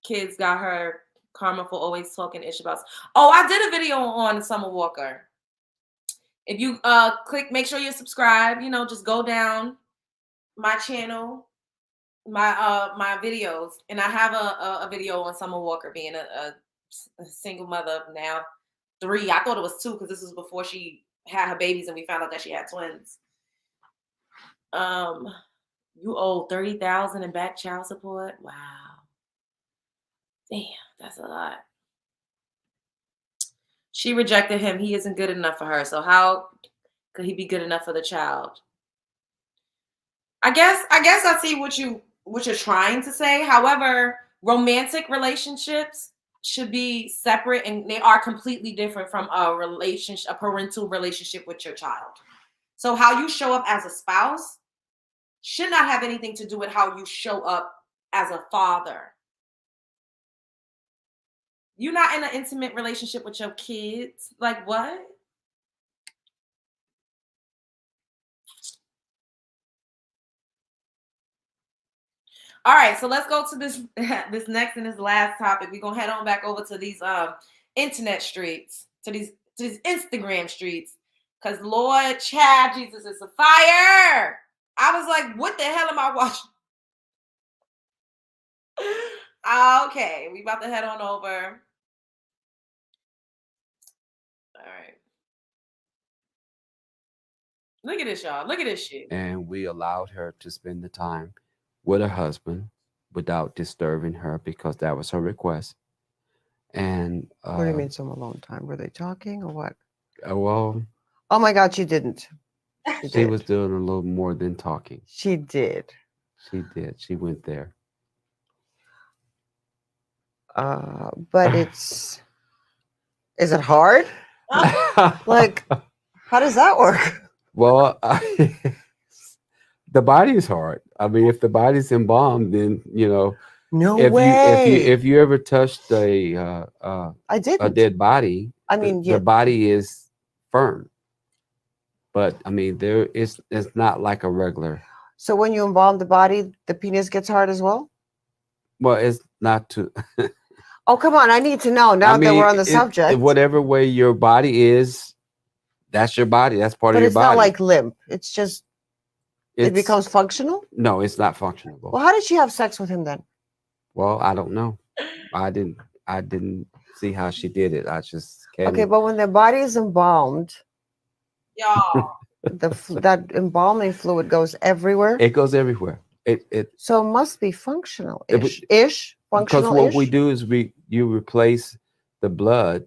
kids got her karma for always talking ish about? Oh, I did a video on Summer Walker. If you make sure you subscribe, just go down my channel, my videos, and I have a video on Summer Walker being a single mother of now 3. I thought it was 2 because this was before she had her babies and we found out that she had twins. You owe $30,000 in back child support. Wow. Damn, that's a lot. She rejected him. He isn't good enough for her. So how could he be good enough for the child? I guess I see what you're trying to say. However, romantic relationships should be separate and they are completely different from a parental relationship with your child. So how you show up as a spouse should not have anything to do with how you show up as a father. You're not in an intimate relationship with your kids. Like what? All right, so let's go to this next and this last topic. We're gonna head on back over to these internet streets, to these Instagram streets. Cause Lord, Chad, Jesus is a fire. I was like, what the hell am I watching? Okay, we about to head on over. All right. Look at this, y'all. Look at this shit. And we allowed her to spend the time with her husband without disturbing her because that was her request. And what do you mean some alone time? Were they talking or what? Well, oh my God, she didn't. She was doing a little more than talking. She did. She did. She went there. But is it hard? Like, how does that work? Well, the body is hard. I mean, if the body's embalmed, then No if way. if you ever touched a dead body, I mean, the body is firm. But I mean, it's not like a regular. So when you embalm the body, the penis gets hard as well? Well, it's not to. Oh, come on. I need to know now that we're on the subject. Whatever way your body is, that's your body. That's part of your body. But it's not like limp. It's just, it becomes functional? No, it's not functional. Well, how did she have sex with him then? Well, I don't know. I didn't see how she did it. I just came. Okay, but when the body is embalmed, y'all, that embalming fluid goes everywhere. It goes everywhere. So it must be functional ish. Because what we do is you replace the blood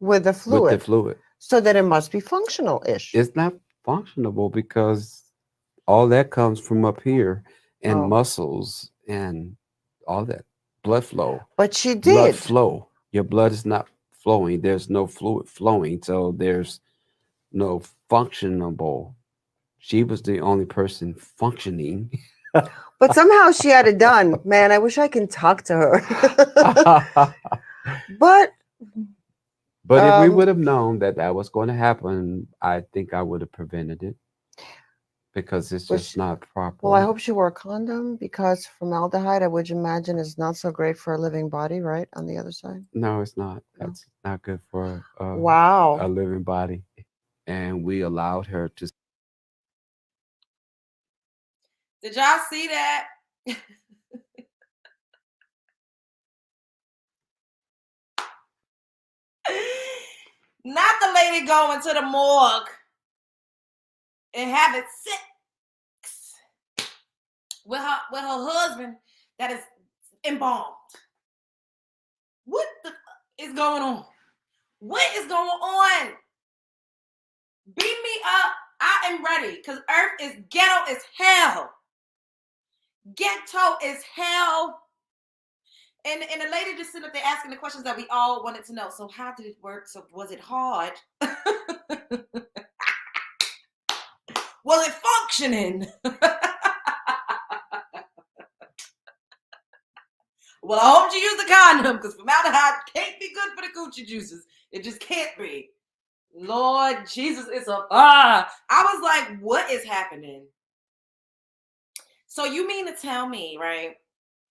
with the fluid. So then it must be functional ish. It's not functional because all that comes from up here, and Oh. muscles and all that blood flow. But she Blood did. flow. Your blood is not flowing. There's no fluid flowing, so there's no functionable. She was the only person functioning. But somehow she had it done. Man, I wish I can talk to her. But But if we would have known that that was going to happen, I think I would have prevented it because it's was just she, not well, I proper. hope she wore a condom because formaldehyde, I would imagine, is not so great for a living body, right? On the other side. No, it's not. No. That's not good for a Wow. living body. And we allowed her to. Did y'all see that? Not the lady going to the morgue and having sex with her husband that is embalmed. What the is going on? What is going on? Beat me up. I am ready because earth is ghetto as hell. Ghetto as hell. And the lady just sitting up there asking the questions that we all wanted to know. So how did it work? So was it hard? Was it functioning? Well, I hope you use the condom because formaldehyde can't be good for the coochie juices. It just can't be. Lord Jesus, it's a I was like, what is happening? So you mean to tell me, right?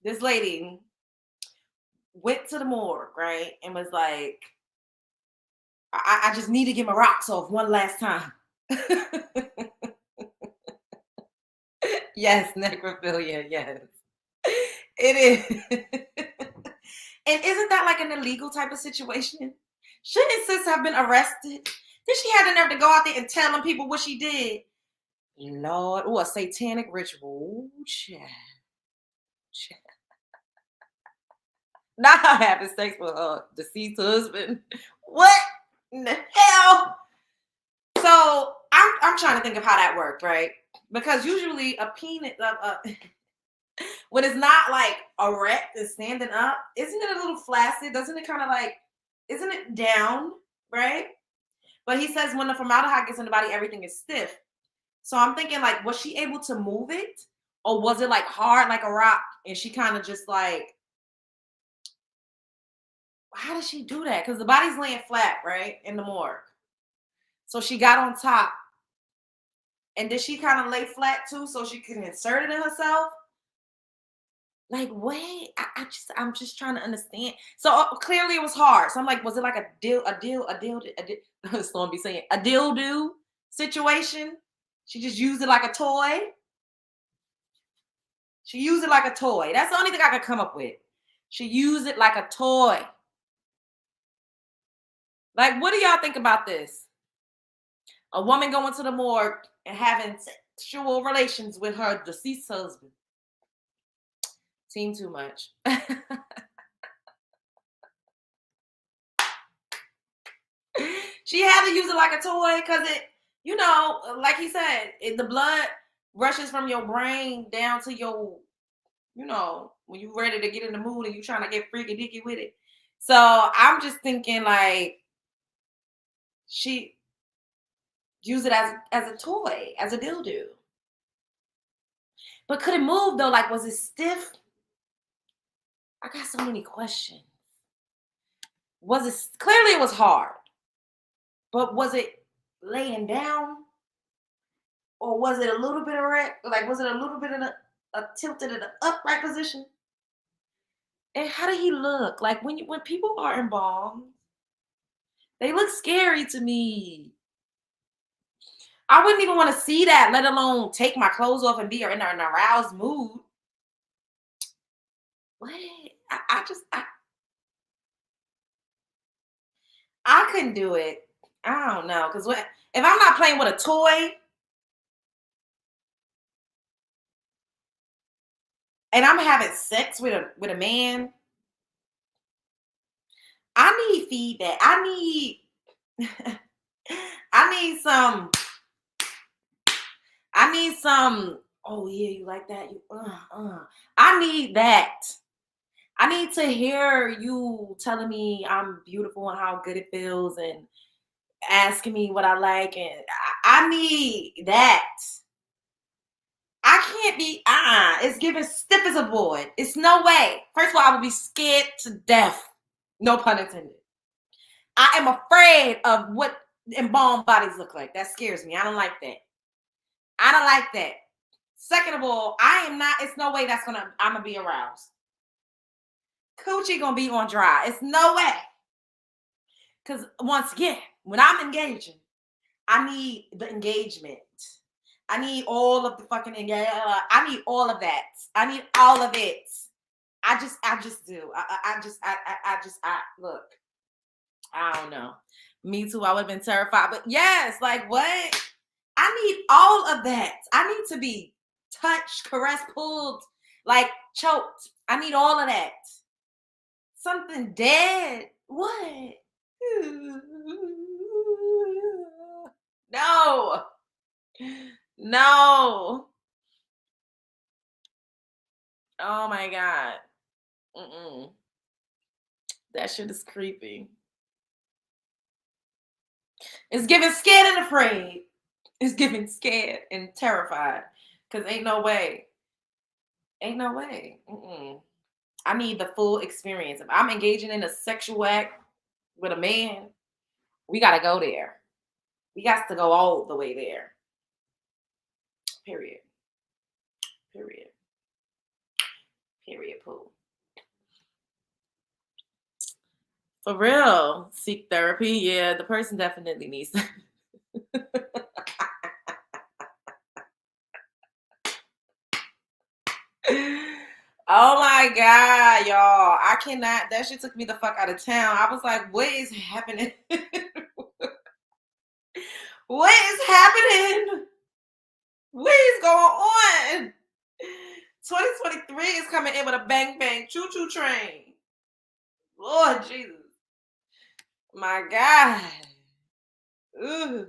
This lady went to the morgue, right? And was like, I just need to get my rocks off one last time. Yes, necrophilia, yes. It is. And isn't that like an illegal type of situation? Shouldn't sis have been arrested? Then she had the nerve to go out there and telling people what she did. Lord, oh, a satanic ritual. Ooh, child. Not having sex with her deceased husband. What in the hell? So I'm trying to think of how that worked, right? Because usually a penis, when it's not like erect and standing up, isn't it a little flaccid? Doesn't it kind of like, isn't it down, right? But he says when the formaldehyde gets in the body, everything is stiff. So I'm thinking like, was she able to move it? Or was it like hard like a rock? And she kind of just like, how did she do that? Because the body's laying flat, right? In the morgue. So she got on top. And did she kind of lay flat too so she could insert it in herself? Like, wait, I'm just trying to understand. So clearly it was hard. So I'm like, was it like a Storm be saying a dildo situation? She just used it like a toy. She used it like a toy. That's the only thing I could come up with. She used it like a toy. Like, what do y'all think about this? A woman going to the morgue and having sexual relations with her deceased husband. Seemed too much. She had to use it like a toy because it, you know, like he said, the blood rushes from your brain down to your, you know, when you're ready to get in the mood and you're trying to get freaky dicky with it. So I'm just thinking like she used it as a toy, as a dildo. But could it move though? Like, was it stiff? I got so many questions. Was it clearly it was hard, but was it laying down? Or was it a little bit erect? Like, was it a little bit in a tilted in an upright position? And how did he look? Like when people are embalmed, they look scary to me. I wouldn't even want to see that, let alone take my clothes off and be in an aroused mood. What? I couldn't do it. I don't know. Because if I'm not playing with a toy and I'm having sex with a man, I need feedback. I need I need some, oh yeah, you like that? I need that. I need to hear you telling me I'm beautiful and how good it feels and asking me what I like. And I need that. I can't be, it's giving stiff as a board. It's no way. First of all, I would be scared to death. No pun intended. I am afraid of what embalmed bodies look like. That scares me. I don't like that. I don't like that. Second of all, it's no way I'm gonna be aroused. Coochie gonna be on dry. It's no way. Because once again, when I'm engaging, I need the engagement. I need all of the fucking engagement. I need all of that. I need all of it. I just do. Look. I don't know. Me too. I would have been terrified. But yes, like what? I need all of that. I need to be touched, caressed, pulled, like choked. I need all of that. Something dead. What? No. No. Oh my God. That shit is creepy. It's giving scared and afraid. It's giving scared and terrified. Because ain't no way. Ain't no way. I need the full experience. If I'm engaging in a sexual act with a man, we got to go there. We got to go all the way there. Period. Period. Period, poo. For real. Seek therapy. Yeah, the person definitely needs to. Oh my God, y'all. I cannot. That shit took me the fuck out of town. I was like, what is happening? What is happening? What is going on? 2023 is coming in with a bang bang choo-choo train. Lord Jesus. My God. Ugh.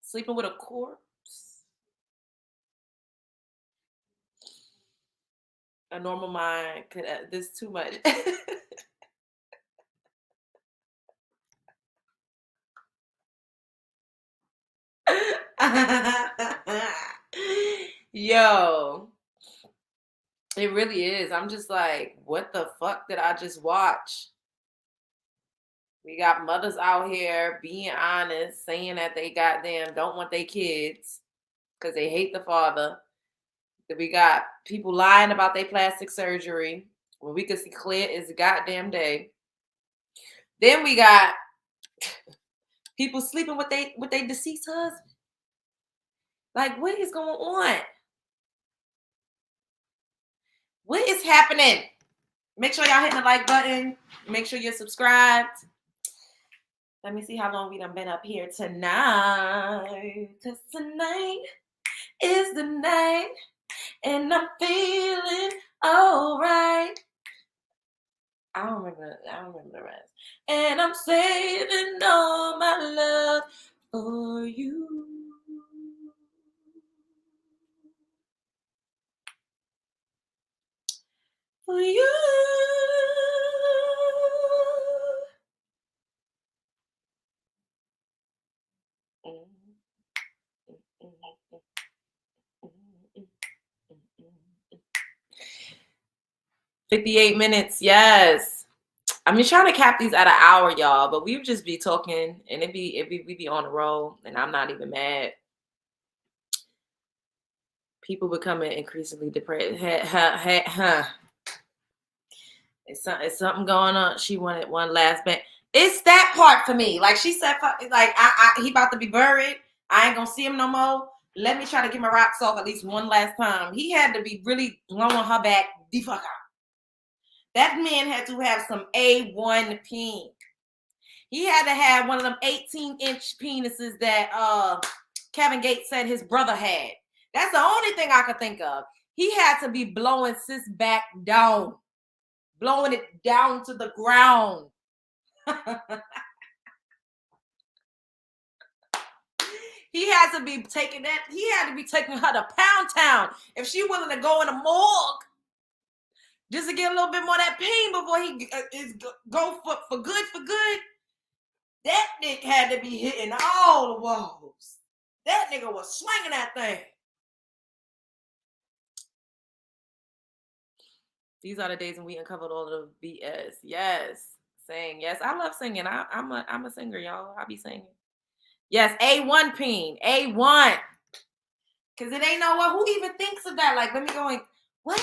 Sleeping with a corpse. A normal mind could. This too much. Yo, it really is. I'm just like, what the fuck did I just watch? We got mothers out here being honest, saying that they goddamn don't want their kids because they hate the father. We got people lying about their plastic surgery when we could see clear as a goddamn day. Then we got people sleeping with their deceased husband. Like, what is going on? What is happening? Make sure y'all hitting the like button. Make sure you're subscribed. Let me see how long we done been up here tonight. Because tonight is the night. And I'm feeling all right. I don't remember the rest. And I'm saving all my love for you. For you. Mm-hmm. 58 minutes, yes. I'm just trying to cap these at an hour, y'all, but we just be talking and we be on the roll, and I'm not even mad. People becoming increasingly depressed. It's something going on. She wanted one last bang. It's that part for me. Like she said, like he about to be buried. I ain't gonna see him no more. Let me try to get my rocks off at least one last time. He had to be really blowing her back the fuck out. That man had to have some A1 peen. He had to have one of them 18-inch penises that Kevin Gates said his brother had. That's the only thing I could think of. He had to be blowing sis back down. Blowing it down to the ground. He had to be taking that. He had to be taking her to Pound Town if she willing to go in a morgue just to get a little bit more of that pain before he is go for good. For good, that nigga had to be hitting all the walls. That nigga was swinging that thing. These are the days when we uncovered all the BS. Yes, saying yes. I love singing. I'm a singer, y'all. I be singing. Yes, A1 Peen, A1. Cause it ain't no one who even thinks of that. Like, let me go and what?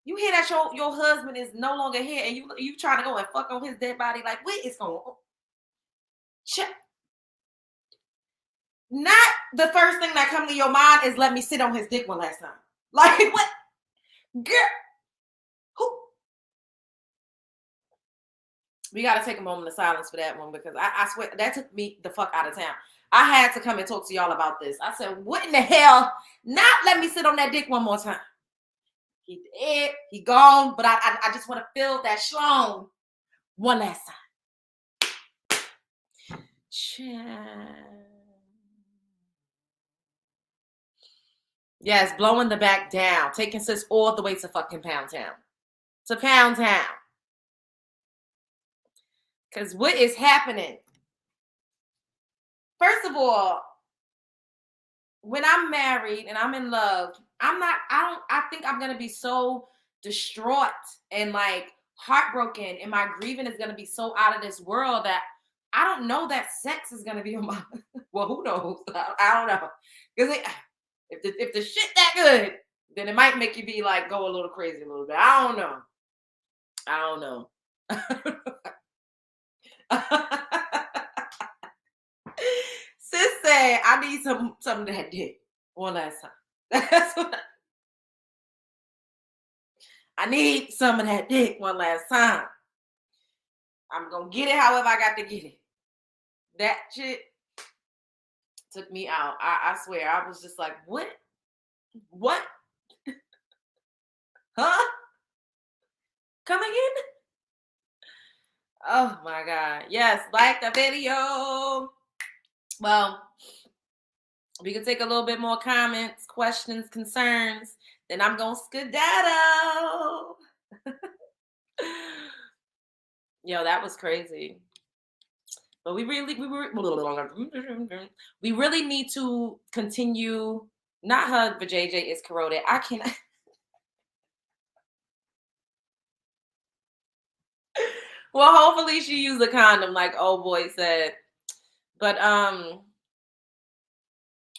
You hear that your husband is no longer here, and you trying to go and fuck on his dead body? Like, what is going on? Not the first thing that comes to your mind is let me sit on his dick one last time. Like, what? Girl, who? We got to take a moment of silence for that one because I swear that took me the fuck out of town. I had to come and talk to y'all about this. I said, what in the hell? Not let me sit on that dick one more time. He dead, he gone, but I just want to feel that schlong one last time. Yes, blowing the back down, taking sis all the way to fucking Pound Town. To Pound Town. Because what is happening? First of all, when I'm married and I'm in love, I think I'm going to be so distraught and like heartbroken and my grieving is going to be so out of this world that I don't know that sex is going to be on my, well, who knows? I don't know. Because if the shit that good, then it might make you be like, go a little crazy a little bit. I don't know. Sis said, I need some of that dick one last time. That's what I need some of that dick one last time. I'm gonna get it however I got to get it. That shit took me out. I swear, I was just like, what? What? Huh? Come again? Oh my God. Yes, like the video. Well, we can take a little bit more comments, questions, concerns. Then I'm going to skedaddle. Yo, that was crazy. But we really need to continue. Not hug, but JJ is corroded. I cannot. Well, hopefully she used a condom, like old boy said. But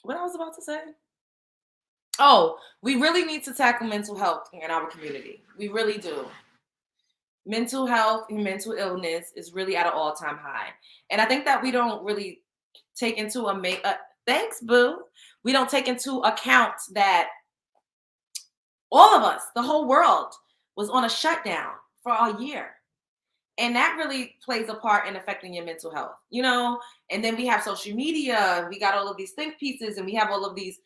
what I was about to say? Oh, we really need to tackle mental health in our community. We really do. Mental health and mental illness is really at an all-time high. And I think that we don't really take into thanks, boo. We don't take into account that all of us, the whole world, was on a shutdown for a year. And that really plays a part in affecting your mental health, you know? And then we have social media, we got all of these think pieces, and we have all of these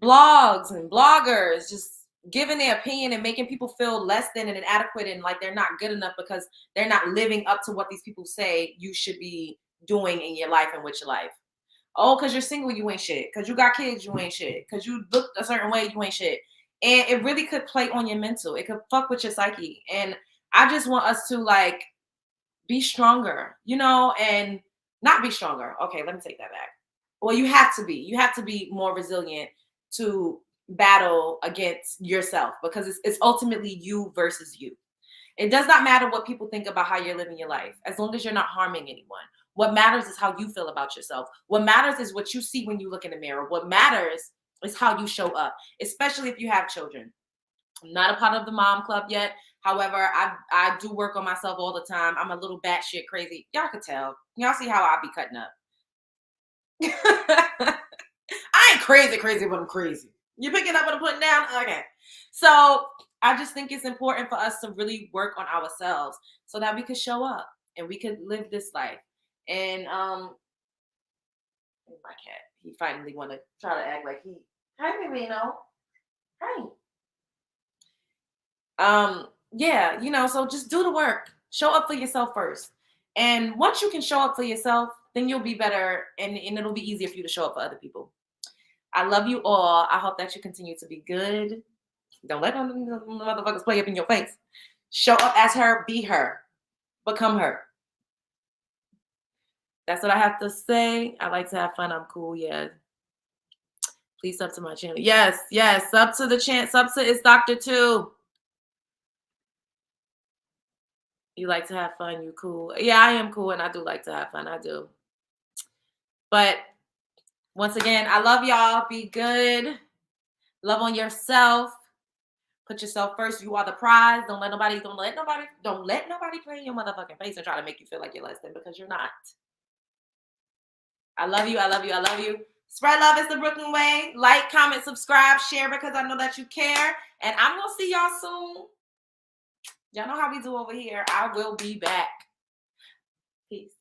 blogs and bloggers just giving their opinion and making people feel less than and inadequate and like they're not good enough because they're not living up to what these people say you should be doing in your life and with your life. Oh, because you're single, you ain't shit. Because you got kids, you ain't shit. Because you look a certain way, you ain't shit. And it really could play on your mental. It could fuck with your psyche. And I just want us to like be stronger, you know, and not be stronger. Okay, let me take that back. Well, you have to be. You have to be more resilient to battle against yourself because it's ultimately you versus you. It does not matter what people think about how you're living your life, as long as you're not harming anyone. What matters is how you feel about yourself. What matters is what you see when you look in the mirror. What matters is how you show up, especially if you have children. I'm not a part of the mom club yet. However, I do work on myself all the time. I'm a little batshit crazy. Y'all could tell. Y'all see how I be cutting up. I ain't crazy, but I'm crazy. You picking up what I'm putting down? Okay. So I just think it's important for us to really work on ourselves so that we could show up and we could live this life. And my cat, he finally want to try to act like he, hi, baby, you know, hi. Yeah, so just do the work. Show up for yourself first. And once you can show up for yourself, then you'll be better, and it'll be easier for you to show up for other people. I love you all. I hope that you continue to be good. Don't let them motherfuckers play up in your face. Show up as her, be her, become her. That's what I have to say. I like to have fun. I'm cool. Yeah. Please sub to my channel. Yes, yes. Sub to the channel. Sub to It's Dr. 2. You like to have fun. You cool. Yeah, I am cool, and I do like to have fun. I do. But once again, I love y'all. Be good. Love on yourself. Put yourself first. You are the prize. Don't let nobody play in your motherfucking face and try to make you feel like you're less than, because you're not. I love you. I love you. I love you. Spread love is the Brooklyn way. Like, comment, subscribe, share, because I know that you care. And I'm going to see y'all soon. Y'all know how we do over here. I will be back. Peace.